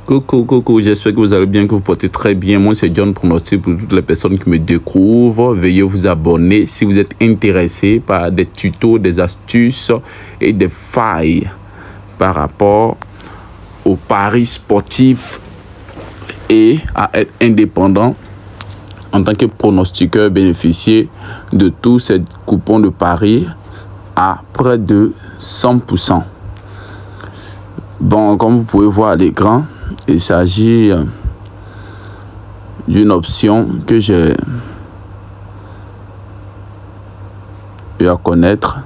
Coucou, j'espère que vous allez bien, que vous portez très bien. Moi, c'est John Pronostic. Pour toutes les personnes qui me découvrent, veuillez vous abonner si vous êtes intéressé par des tutos, des astuces et des failles par rapport aux paris sportifs et à être indépendant en tant que pronostiqueur, bénéficier de tous ces coupons de paris à près de 100%. Bon, comme vous pouvez voir à l'écran, il s'agit d'une option que j'ai eu à connaître.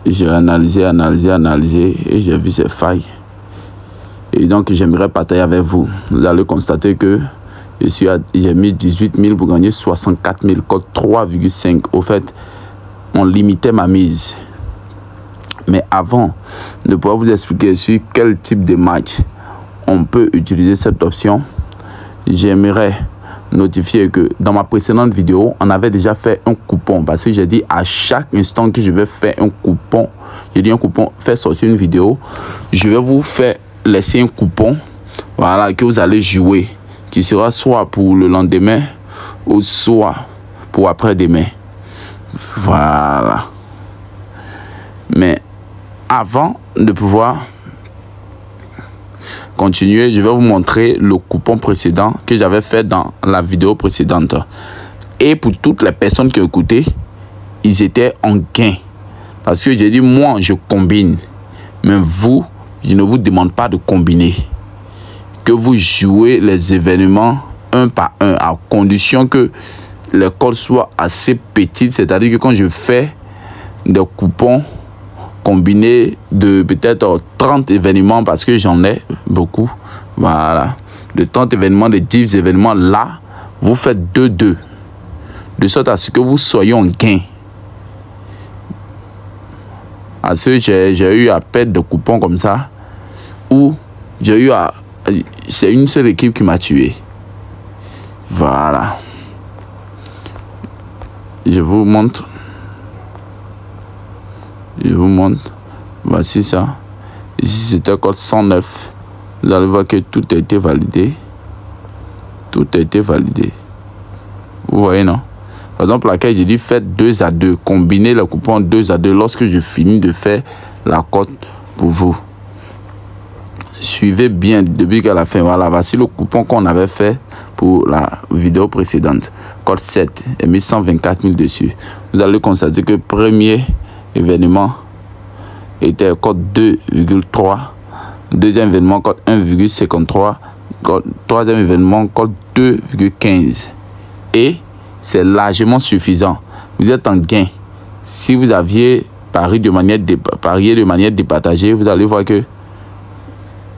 J'ai analysé et j'ai vu ces failles. Et donc, j'aimerais partager avec vous. Vous allez constater que j'ai mis 18 000 pour gagner 64 000, code 3,5. Au fait, on limitait ma mise. Mais avant de pouvoir vous expliquer sur quel type de match on peut utiliser cette option, j'aimerais notifier que dans ma précédente vidéo, on avait déjà fait un coupon. Parce que j'ai dit à chaque instant que je vais faire un coupon, j'ai dit un coupon, faire sortir une vidéo, je vais vous faire laisser un coupon, voilà, que vous allez jouer, qui sera soit pour le lendemain ou soit pour après-demain. Voilà. Mais avant de pouvoir continuer, je vais vous montrer le coupon précédent que j'avais fait dans la vidéo précédente. Et pour toutes les personnes qui ont écouté, ils étaient en gain. Parce que j'ai dit, moi, je combine. Mais vous, je ne vous demande pas de combiner. Que vous jouez les événements un par un, à condition que les codes soient assez petites. C'est-à-dire que quand je fais des coupons combinés de peut-être 30 événements, parce que j'en ai beaucoup, voilà, de 30 événements, de 10 événements, là, vous faites 2-2, de sorte à ce que vous soyez en gain. À ce j'ai eu à perdre des coupons comme ça, où j'ai eu à... C'est une seule équipe qui m'a tué. Voilà. Je vous montre. Voici ça. Ici, c'était code 109. Vous allez voir que tout a été validé. Tout a été validé. Vous voyez, non? Par exemple, laquelle j'ai dit faites 2-2. Combinez le coupon 2-2 lorsque je finis de faire la cote pour vous. Suivez bien du début à la fin. Voilà, voici le coupon qu'on avait fait pour la vidéo précédente. Code 7 et mis 124 000 dessus. Vous allez constater que premier événement était code 2,3. Deuxième événement code 1,53. Troisième événement code 2,15. Et c'est largement suffisant. Vous êtes en gain. Si vous aviez parié de manière départagée, vous allez voir que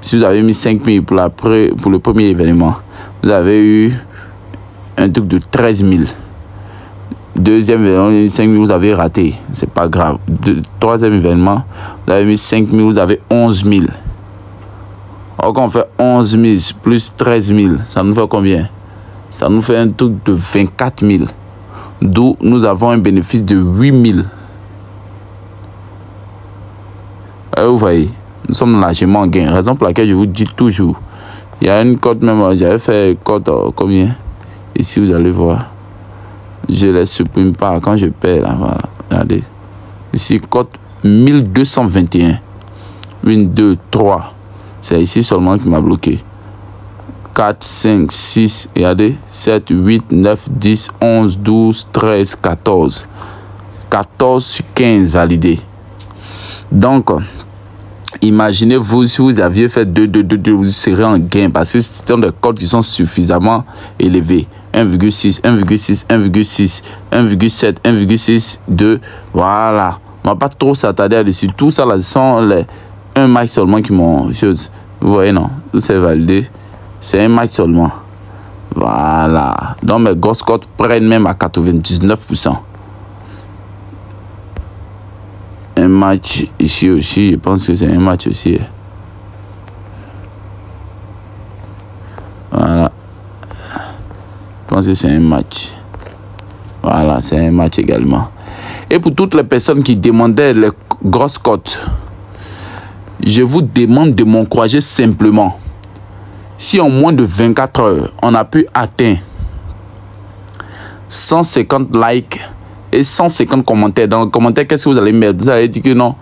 si vous avez mis 5 000 pour le premier événement, vous avez eu un truc de 13 000. Deuxième événement, 5 000, vous avez raté. C'est pas grave. Troisième événement, vous avez mis 5 000, vous avez 11 000. Alors quand on fait 11 000 plus 13 000, ça nous fait combien? Ça nous fait un truc de 24 000. D'où nous avons un bénéfice de 8 000. Vous voyez, nous sommes largement en gain. Raison pour laquelle je vous dis toujours. Il y a une cote même, j'avais fait cote combien? Ici, vous allez voir. Je ne les supprime pas quand je perds là. Voilà. Regardez. Ici, cote 1221. 1, 2, 3. C'est ici seulement qui m'a bloqué. 4, 5, 6, regardez. 7, 8, 9, 10, 11, 12, 13, 14. 14 sur 15 validés. Donc, imaginez-vous si vous aviez fait 2, vous serez en gain parce que ce sont des codes qui sont suffisamment élevés. 1,6, 1,6, 1,6, 1,7, 1,6, 2. Voilà. On ne va pas trop s'attarder là-dessus. Tout ça, là, ce sont un match seulement qui m'ont chose. Vous voyez, non? Tout c'est validé. C'est un match seulement. Voilà. Donc, mes grosses cotes prennent même à 99%. Un match ici aussi, je pense que c'est un match aussi. Voilà. Je pense que c'est un match. Voilà, c'est un match également. Et pour toutes les personnes qui demandaient les grosses cotes, je vous demande de m'encourager simplement. Si en moins de 24 heures, on a pu atteindre 150 likes et 150 commentaires. Dans le commentaire, qu'est-ce que vous allez mettre? Vous allez dire que non,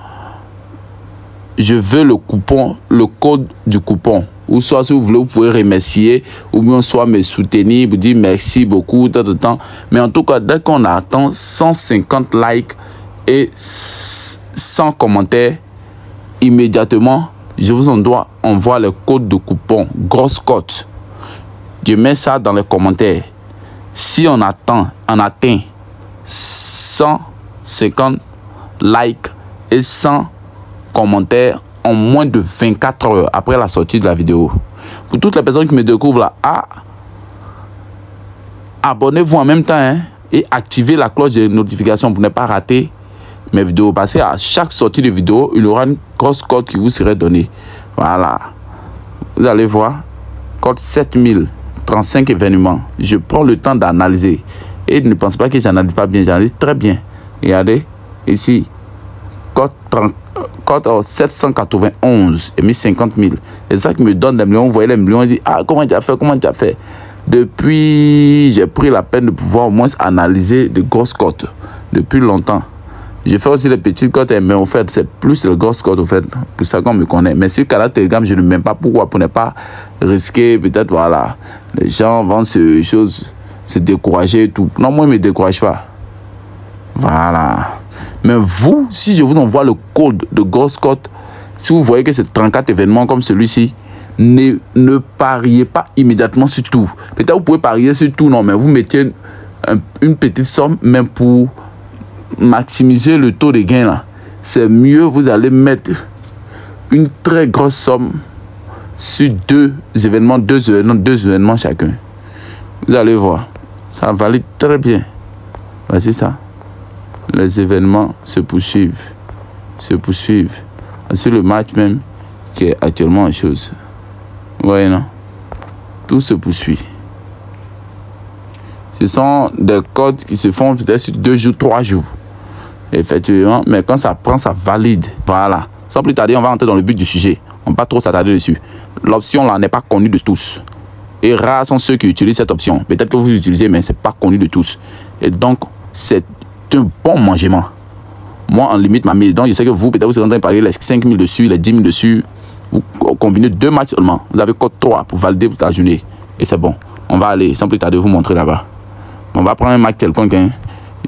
je veux le coupon, le code du coupon. Ou soit si vous voulez, vous pouvez remercier, ou bien soit me soutenir, vous dire merci beaucoup, tout le temps. Mais en tout cas, dès qu'on attend 150 likes et 100 commentaires, immédiatement, je vous envoie le code de coupon, grosse cote. Je mets ça dans les commentaires. Si on atteint 150 likes et 100 commentaires en moins de 24 heures après la sortie de la vidéo. Pour toutes les personnes qui me découvrent là, abonnez-vous en même temps, hein, et activez la cloche de notification pour ne pas rater mes vidéos. Parce qu'à chaque sortie de vidéo, il y aura une grosse code qui vous serait donnée. Voilà. Vous allez voir. Code 7035 événements. Je prends le temps d'analyser. Et ne pensez pas que j'analyse pas bien. J'analyse très bien. Regardez. Ici. Code 791 et 1050 000. C'est ça qui me donne des millions. Vous voyez les millions. On dit, comment tu as fait? Comment tu as fait? Depuis, j'ai pris la peine de pouvoir au moins analyser de grosses cotes. Depuis longtemps. J'ai fait aussi les petites cotes, mais en fait, c'est plus les grosses cotes, en fait, pour ça qu'on me connaît. Mais sur le canal Telegram, je ne mets pas. Pourquoi? Pour ne pas risquer, peut-être, voilà, les gens vont se décourager et tout. Non, moi, je ne me décourage pas. Voilà. Mais vous, si je vous envoie le code de grosse cote, si vous voyez que c'est 34 événements comme celui-ci, ne pariez pas immédiatement sur tout. Peut-être vous pouvez parier sur tout, non, mais vous mettiez une petite somme, même pour maximiser le taux de gain là, c'est mieux. Vous allez mettre une très grosse somme sur deux événements chacun. Vous allez voir, ça valide très bien. Voici ça. Les événements se poursuivent. C'est le match même qui est actuellement en chose. Vous voyez, non? Tout se poursuit. Ce sont des codes qui se font peut-être sur 2 jours, 3 jours. Effectivement, mais quand ça prend, ça valide. Voilà. Sans plus tarder, on va entrer dans le but du sujet. On ne va pas trop s'attarder dessus. L'option là n'est pas connue de tous. Et rares sont ceux qui utilisent cette option. Peut-être que vous l'utilisez, mais ce n'est pas connu de tous. Et donc, c'est un bon mangement. Moi, en limite ma mise. Donc, je sais que vous, peut-être vous êtes en train de parler les 5 000 dessus, les 10 000 dessus. Vous combinez 2 matchs seulement. Vous avez code 3 pour valider toute la journée. Et c'est bon. On va aller, sans plus tarder, vous montrer là-bas. On va prendre un match quelconque. Hein.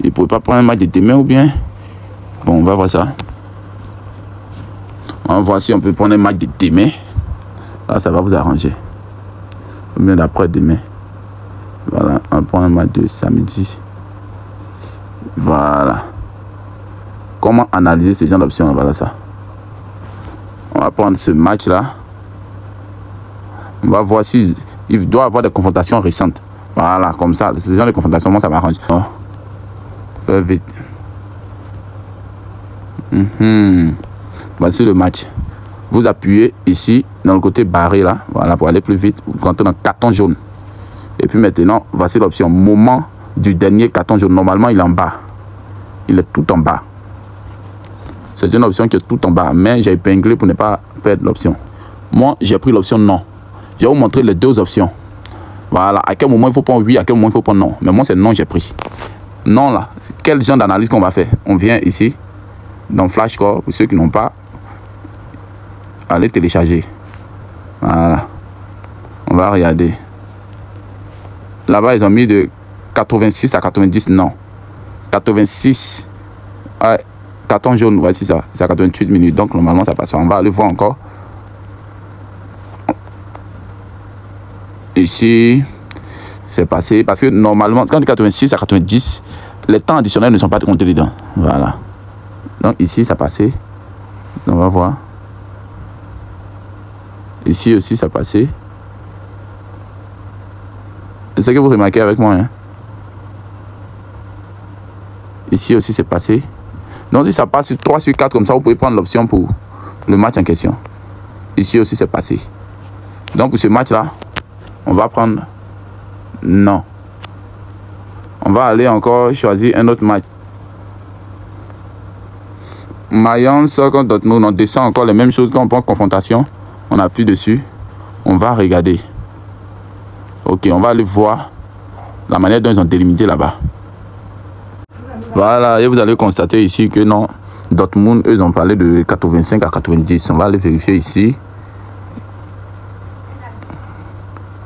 Il ne pourrait pas prendre un match de demain ou bien. Bon, on va voir ça. On va voir si on peut prendre un match de demain. Là, ça va vous arranger. Ou bien d'après-demain. Voilà, on prend un match de samedi. Voilà. Comment analyser ce genre d'options? Voilà ça. On va prendre ce match-là. On va voir s'il doit avoir des confrontations récentes. Voilà, comme ça. Ce genre de confrontations, moi, ça m'arrange. Oh. Fais vite. Voici le match. Vous appuyez ici, dans le côté barré là. Voilà, pour aller plus vite. Vous rentrez dans le carton jaune. Et puis maintenant, voici l'option. Moment du dernier carton jaune. Normalement, il est en bas. Il est tout en bas. C'est une option qui est tout en bas. Mais j'ai épinglé pour ne pas perdre l'option. Moi, j'ai pris l'option non. Je vais vous montrer les deux options. Voilà. À quel moment il faut prendre oui, à quel moment il faut prendre non. Mais moi, c'est non, j'ai pris. Non, là. Quel genre d'analyse qu'on va faire? On vient ici, dans Flashcore. Pour ceux qui n'ont pas, allez télécharger. Voilà. On va regarder. Là-bas, ils ont mis de 86 à 90, non. 86, ouais, carton jaune, voici ça. C'est à 88 minutes. Donc, normalement, ça passe. On va aller voir encore. Ici, c'est passé. Parce que normalement, quand de 86 à 90, les temps additionnels ne sont pas comptés dedans. Voilà. Donc, ici, ça passé. On va voir. Ici aussi, ça passé. C'est ce que vous remarquez avec moi. Hein? Ici aussi, c'est passé. Donc, si ça passe sur 3 sur 4, comme ça, vous pouvez prendre l'option pour le match en question. Ici aussi, c'est passé. Donc, pour ce match-là, on va prendre non. On va aller encore choisir un autre match. Mayence contre Dortmund, on descend encore les mêmes choses quand on prend confrontation. On appuie dessus. On va regarder. Ok, on va aller voir la manière dont ils ont délimité là-bas. Voilà, et vous allez constater ici que non, Dortmund, eux, ils ont parlé de 85 à 90. On va aller vérifier ici.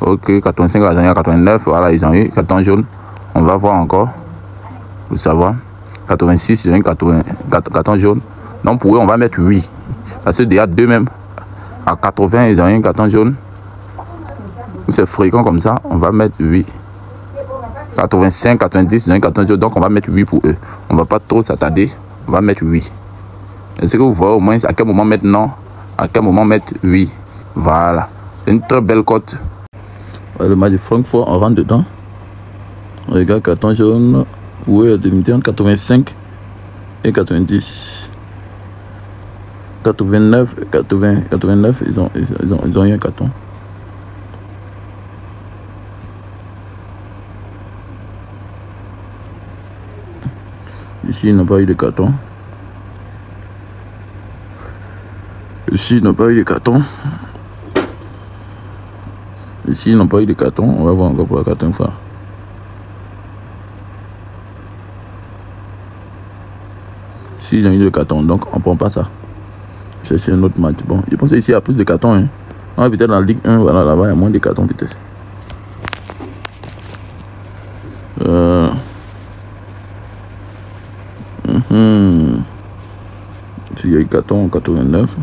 Ok, 85 à 89, voilà, ils ont eu carton jaune. On va voir encore, pour savoir. 86, ils ont eu carton jaune. Donc pour eux, on va mettre 8. Parce que déjà deux même, à 80, ils ont eu un carton jaune. C'est fréquent comme ça, on va mettre 8. 85, 90, ils ont un carton jaune, donc on va mettre 8 pour eux. On va pas trop s'attarder, on va mettre 8. Est-ce que vous voyez au moins à quel moment mettre non, à quel moment mettre 8. Voilà, c'est une très belle cote. Le match de Francfort, on rentre dedans. On regarde carton jaune, pour eux, délimité entre 85 et 90. 89, 89, ils ont eu un carton. Ici, ils n'ont pas eu de carton. Ici, ils n'ont pas eu de carton. Ici, ils n'ont pas eu de carton. On va voir encore pour la quatrième fois. Ici, ils ont eu de carton, donc on ne prend pas ça. Chercher un autre match. Bon, je pense ici il y a plus de cartons. Hein. Ah, peut-être dans la Ligue 1, voilà, là-bas, il y a moins de cartons, peut-être. Ici, il y a eu carton en 89.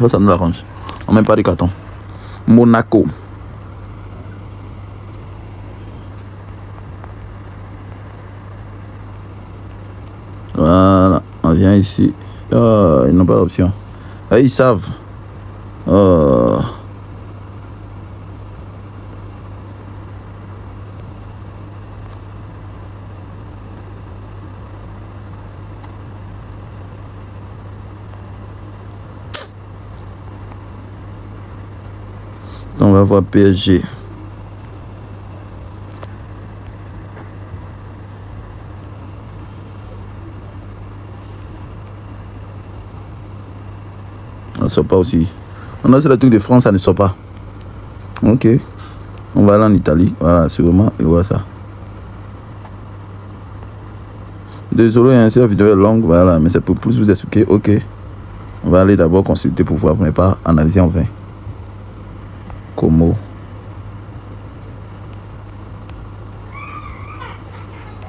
Ça nous arrange. On ne met pas de carton. Monaco. Voilà, on vient ici. Oh, ils n'ont pas d'option. Ah, ils savent. Oh. On va voir PSG. On ne sort pas aussi. On a c'est le truc de France, ça ne sort pas. Ok. On va aller en Italie. Voilà, sûrement. Et voilà ça. Désolé, hein, cette vidéo est longue. Voilà, mais c'est pour plus vous expliquer. Ok. On va aller d'abord consulter pour voir, mais pas analyser en vain. Como.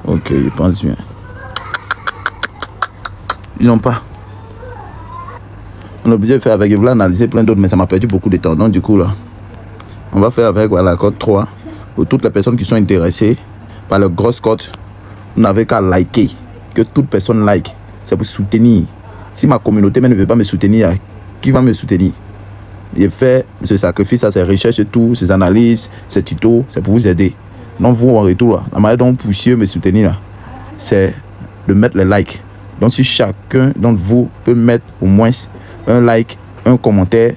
Ok, je pense bien. Ils n'ont pas. On est obligé de faire avec. Je voulais analyser plein d'autres, mais ça m'a perdu beaucoup de temps. Donc, du coup, là, on va faire avec voilà, la code 3. Pour toutes les personnes qui sont intéressées par le grosse code, vous n'avez qu'à liker. Que toute personne like. C'est pour soutenir. Si ma communauté ne veut pas me soutenir, qui va me soutenir? J'ai fait ce sacrifice, ces recherches et tout, ces analyses, ces tutos, c'est pour vous aider. Donc vous en retour, là, la manière dont vous poussiez me soutenir, c'est de mettre les likes. Donc si chacun d'entre vous peut mettre au moins un like, un commentaire,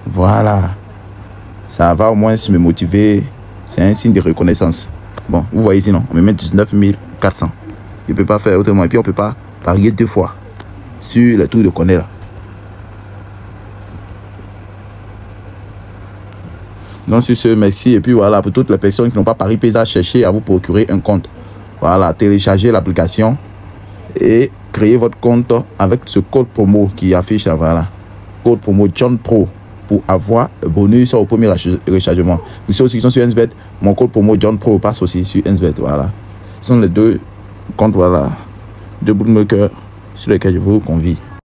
voilà, ça va au moins me motiver. C'est un signe de reconnaissance. Bon, vous voyez ici, non, on me met 19 400. Je ne peux pas faire autrement. Et puis on ne peut pas parier deux fois sur le truc de connaître là. Donc sur ce, merci. Et puis voilà, pour toutes les personnes qui n'ont pas pari PESA, cherchez à vous procurer un compte. Voilà, téléchargez l'application et créez votre compte avec ce code promo qui affiche là, voilà. Code promo John Pro pour avoir le bonus au premier rechargement. Vous savez aussi qui sont sur Nsbet, mon code promo John Pro passe aussi sur Nsbet. Voilà. Ce sont les deux comptes, voilà, deux bookmakers sur lesquels je vous convie.